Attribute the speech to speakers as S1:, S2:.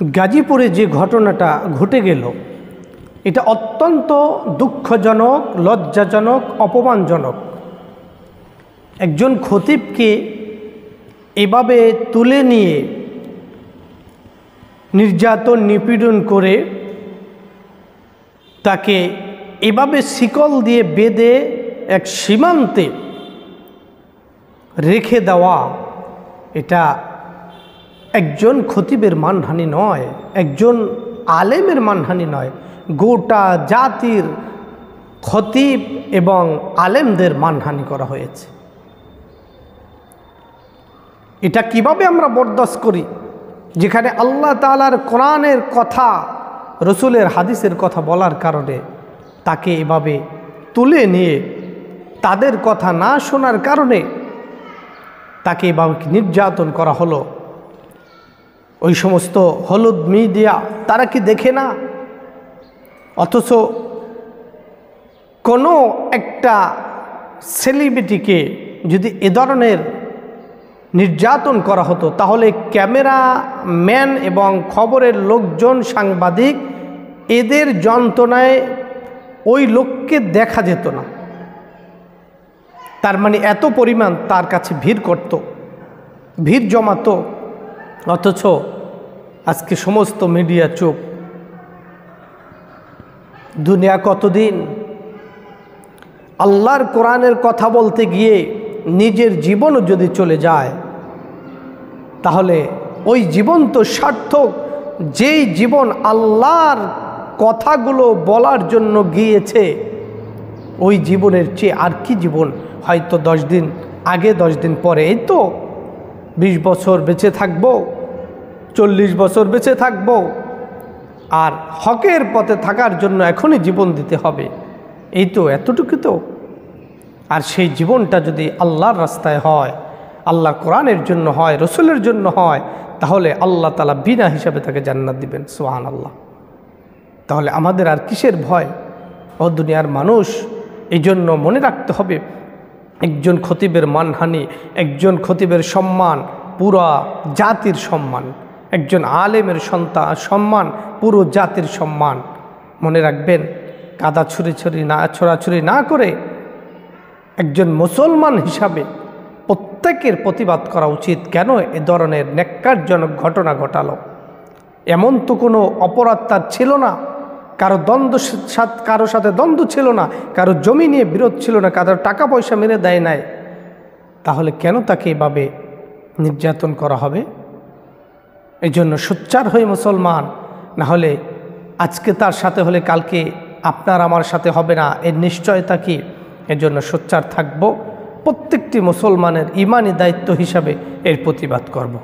S1: গাজীপুরে যে ঘটনাটা ঘটে গেল এটা অত্যন্ত দুঃখজনক, লজ্জাজনক, অপমানজনক। একজন খতিবকে এভাবে তুলে নিয়ে নির্যাতন নিপীড়ন করে তাকে এভাবে শিকল দিয়ে বেঁধে এক সীমান্তে রেখে দেওয়া, এটা একজন খতিবের মানহানি নয়, একজন আলেমের মানহানি নয়, গোটা জাতির খতিব এবং আলেমদের মানহানি করা হয়েছে। এটা কিভাবে আমরা বরদাস্ত করি, যেখানে আল্লাহ তাআলার কোরআনের কথা, রসুলের হাদিসের কথা বলার কারণে তাকে এভাবে তুলে নিয়ে তাদের কথা না শোনার কারণে তাকে এভাবে নির্যাতন করা হলো। ওই সমস্ত হলুদ মিডিয়া তারা কি দেখে না? অথচ কোনো একটা সেলিব্রিটিকে যদি এ ধরনের নির্যাতন করা হতো তাহলে ক্যামেরাম্যান এবং খবরের লোকজন, সাংবাদিক, এদের যন্ত্রণায় ওই লোককে দেখা যেত না। তার মানে এত পরিমাণ তার কাছে ভিড় করত, ভিড় জমাতো। অথচ আজকে সমস্ত মিডিয়া চুপ। দুনিয়া কতদিন আল্লাহর কোরআনের কথা বলতে গিয়ে নিজের জীবনও যদি চলে যায় তাহলে ওই জীবন তো সার্থক। যেই জীবন আল্লাহর কথাগুলো বলার জন্য গিয়েছে ওই জীবনের চেয়ে আর কি জীবন? হয়তো 10 দিন আগে, 10 দিন পরে, এই তো 20 বছর বেঁচে থাকবো, 40 বছর বেঁচে থাকবো, আর হকের পথে থাকার জন্য এখনই জীবন দিতে হবে, এই তো এতটুকু তো। আর সেই জীবনটা যদি আল্লাহর রাস্তায় হয়, আল্লাহ কোরআনের জন্য হয়, রসুলের জন্য হয়, তাহলে আল্লাহ তাআলা বিনা হিসাবে তাকে জান্নাত দিবেন। সুবহানাল্লাহ। তাহলে আমাদের আর কিসের ভয়? ও দুনিয়ার মানুষ, এই জন্য মনে রাখতে হবে, একজন খতিবের মানহানি, একজন খতিবের সম্মান পুরা জাতির সম্মান, একজন আলেমের সম্মান পুরো জাতির সম্মান। মনে রাখবেন, কাদা ছোড়াছুরি না করে একজন মুসলমান হিসাবে প্রত্যেকের প্রতিবাদ করা উচিত। কেন এ ধরনের ন্যাক্কারজনক ঘটনা ঘটালো? এমন তো কোনো অপরাধ তার ছিল না, কারো সাথে দ্বন্দ্ব ছিল না, কারো জমি নিয়ে বিরোধ ছিল না, কারো টাকা পয়সা মেরে দেয় নাই, তাহলে কেন তাকে এভাবে নির্যাতন করা হবে? এই জন্য সোচ্চার হয়ে মুসলমান, না হলে আজকে তার সাথে হলে কালকে আপনার আমার সাথে হবে না, এর নিশ্চয়তা কি? এজন্য সোচ্চার থাকব, প্রত্যেকটি মুসলমানের ইমানি দায়িত্ব হিসাবে এর প্রতিবাদ করব।